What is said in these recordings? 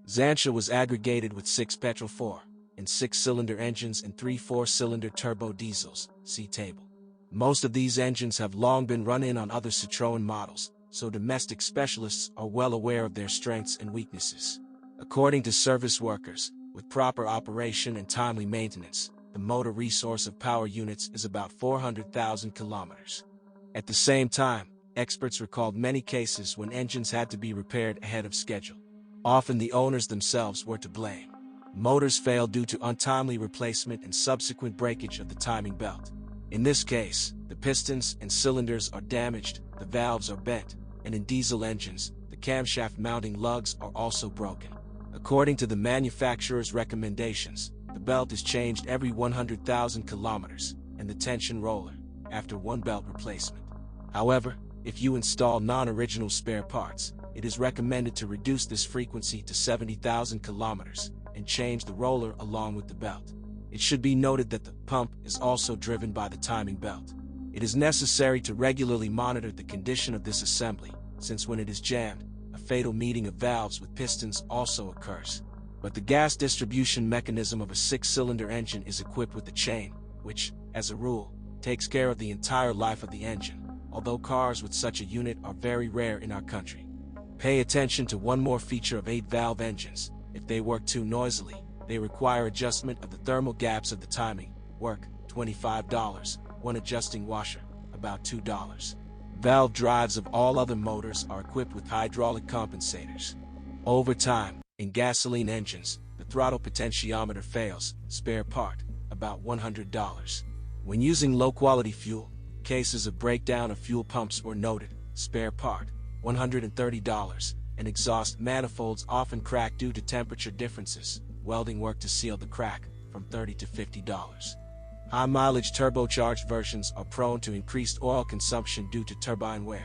Xantia was aggregated with 6 petrol 4 and 6-cylinder engines and 3 4-cylinder turbo diesels, see table. Most of these engines have long been run-in on other Citroën models, so domestic specialists are well aware of their strengths and weaknesses. According to service workers, with proper operation and timely maintenance, the motor resource of power units is about 400,000 kilometers. At the same time, experts recalled many cases when engines had to be repaired ahead of schedule. Often the owners themselves were to blame. Motors failed due to untimely replacement and subsequent breakage of the timing belt. In this case, the pistons and cylinders are damaged, the valves are bent, and in diesel engines, the camshaft mounting lugs are also broken. According to the manufacturer's recommendations, the belt is changed every 100,000 kilometers, and the tension roller, after 1 belt replacement. However, if you install non-original spare parts, it is recommended to reduce this frequency to 70,000 kilometers and change the roller along with the belt. It should be noted that the pump is also driven by the timing belt. It is necessary to regularly monitor the condition of this assembly, since when it is jammed, a fatal meeting of valves with pistons also occurs. But the gas distribution mechanism of a 6-cylinder engine is equipped with a chain, which, as a rule, takes care of the entire life of the engine, although cars with such a unit are very rare in our country. Pay attention to one more feature of 8-valve engines. If they work too noisily, they require adjustment of the thermal gaps of the timing, work, $25, one adjusting washer, about $2. Valve drives of all other motors are equipped with hydraulic compensators. Over time, in gasoline engines, the throttle potentiometer fails, spare part, about $100. When using low-quality fuel, cases of breakdown of fuel pumps were noted, spare part, $130, and exhaust manifolds often crack due to temperature differences, welding work to seal the crack, from $30 to $50. High-mileage turbocharged versions are prone to increased oil consumption due to turbine wear.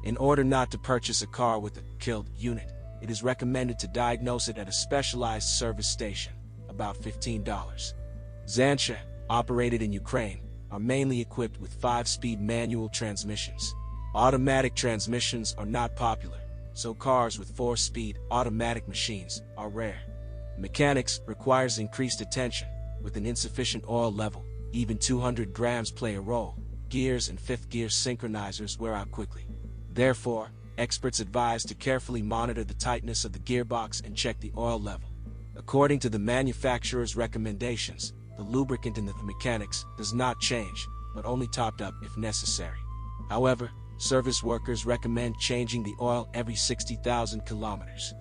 In order not to purchase a car with a killed unit, it is recommended to diagnose it at a specialized service station, about $15. Xantia, operated in Ukraine, are mainly equipped with 5-speed manual transmissions. Automatic transmissions are not popular, so cars with 4-speed automatic machines are rare. Mechanics requires increased attention. With an insufficient oil level, even 200 grams play a role. Gears and 5th gear synchronizers wear out quickly. Therefore, experts advise to carefully monitor the tightness of the gearbox and check the oil level. According to the manufacturer's recommendations, the lubricant in the mechanics does not change, but only topped up if necessary. However, service workers recommend changing the oil every 60,000 kilometers.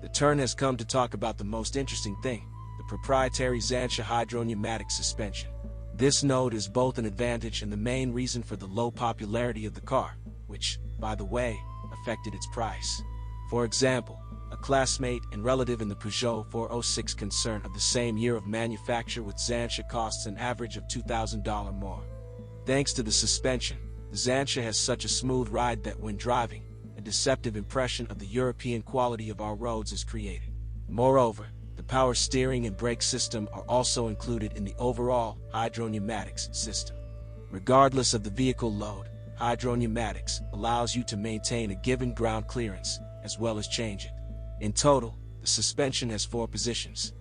The turn has come to talk about the most interesting thing, the proprietary Xantia hydropneumatic suspension. This node is both an advantage and the main reason for the low popularity of the car, which, by the way, affected its price. For example, a classmate and relative in the Peugeot 406 concern of the same year of manufacture with Xantia costs an average of $2,000 more. Thanks to the suspension, the Xantia has such a smooth ride that when driving, a deceptive impression of the European quality of our roads is created. Moreover, the power steering and brake system are also included in the overall hydropneumatics system. Regardless of the vehicle load, hydropneumatics allows you to maintain a given ground clearance, as well as change it. In total, the suspension has 4 positions.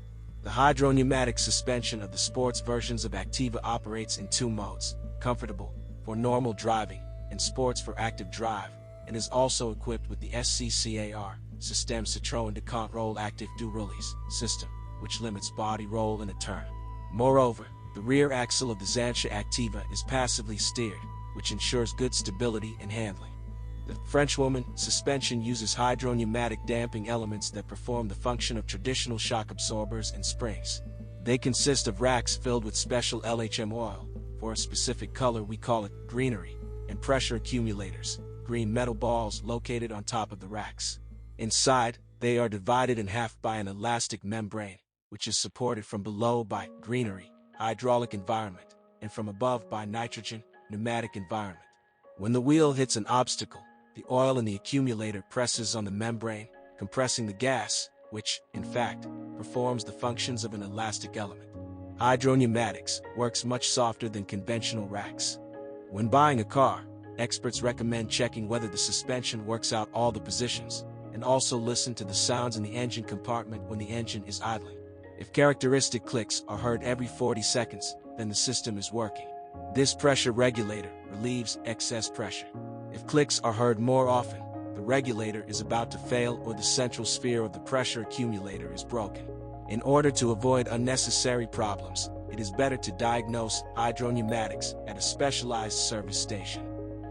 The hydropneumatic suspension of the sports versions of Activa operates in 2 modes, comfortable, for normal driving, and sports for active drive, and is also equipped with the SCCAR, Système Citroën de Contrôle Actif du Roulis system, which limits body roll in a turn. Moreover, the rear axle of the Xantia Activa is passively steered, which ensures good stability and handling. The Frenchwoman suspension uses hydropneumatic damping elements that perform the function of traditional shock absorbers and springs. They consist of racks filled with special LHM oil, for a specific color we call it greenery, and pressure accumulators, green metal balls located on top of the racks. Inside, they are divided in half by an elastic membrane, which is supported from below by greenery, hydraulic environment, and from above by nitrogen, pneumatic environment. When the wheel hits an obstacle, the oil in the accumulator presses on the membrane, compressing the gas, which, in fact, performs the functions of an elastic element. Hydropneumatics works much softer than conventional racks. When buying a car, experts recommend checking whether the suspension works out all the positions, and also listen to the sounds in the engine compartment when the engine is idling. If characteristic clicks are heard every 40 seconds, then the system is working. This pressure regulator relieves excess pressure. If clicks are heard more often, the regulator is about to fail or the central sphere of the pressure accumulator is broken. In order to avoid unnecessary problems, it is better to diagnose hydropneumatics at a specialized service station.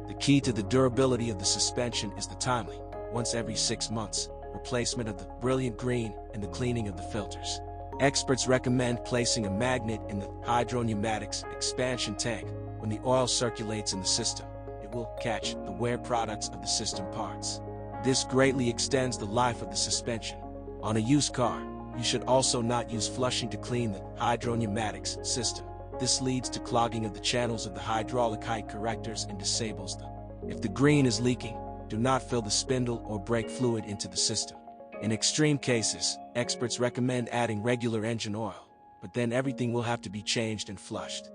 The key to the durability of the suspension is the timely, once every 6 months, replacement of the brilliant green and the cleaning of the filters. Experts recommend placing a magnet in the hydropneumatics expansion tank. When the oil circulates in the system, it will catch the wear products of the system parts. This greatly extends the life of the suspension. On a used car, you should also not use flushing to clean the hydropneumatics system. This leads to clogging of the channels of the hydraulic height correctors and disables them. If the green is leaking, do not fill the spindle or brake fluid into the system. In extreme cases, experts recommend adding regular engine oil, but then everything will have to be changed and flushed.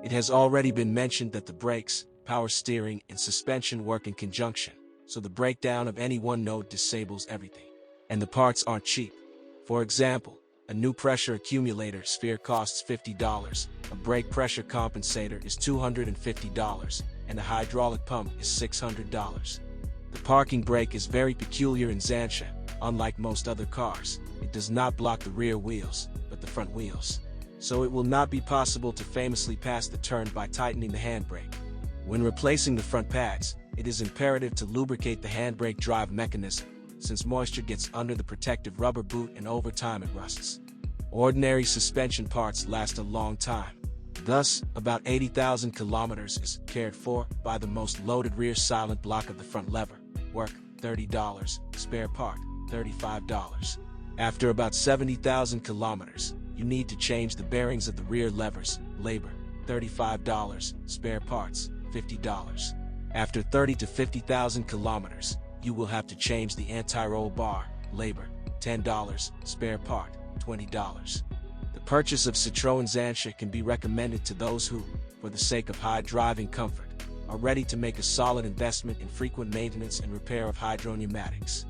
It has already been mentioned that the brakes, power steering, and suspension work in conjunction, so the breakdown of any one node disables everything. And the parts aren't cheap. For example, a new pressure accumulator sphere costs $50, a brake pressure compensator is $250, and a hydraulic pump is $600. The parking brake is very peculiar in Xantia. Unlike most other cars, it does not block the rear wheels, but the front wheels. So it will not be possible to famously pass the turn by tightening the handbrake. When replacing the front pads, it is imperative to lubricate the handbrake drive mechanism, since moisture gets under the protective rubber boot and over time it rusts. Ordinary suspension parts last a long time. Thus, about 80,000 kilometers is cared for by the most loaded rear silent block of the front lever. Work, $30. Spare part, $35. After about 70,000 kilometers, you need to change the bearings of the rear levers. Labor, $35. Spare parts, $50. After 30 to 50,000 kilometers, you will have to change the anti-roll bar. Labor, $10. Spare part, $20. The purchase of Citroe Xantia can be recommended to those who, for the sake of high driving comfort, are ready to make a solid investment in frequent maintenance and repair of hydropneumatics.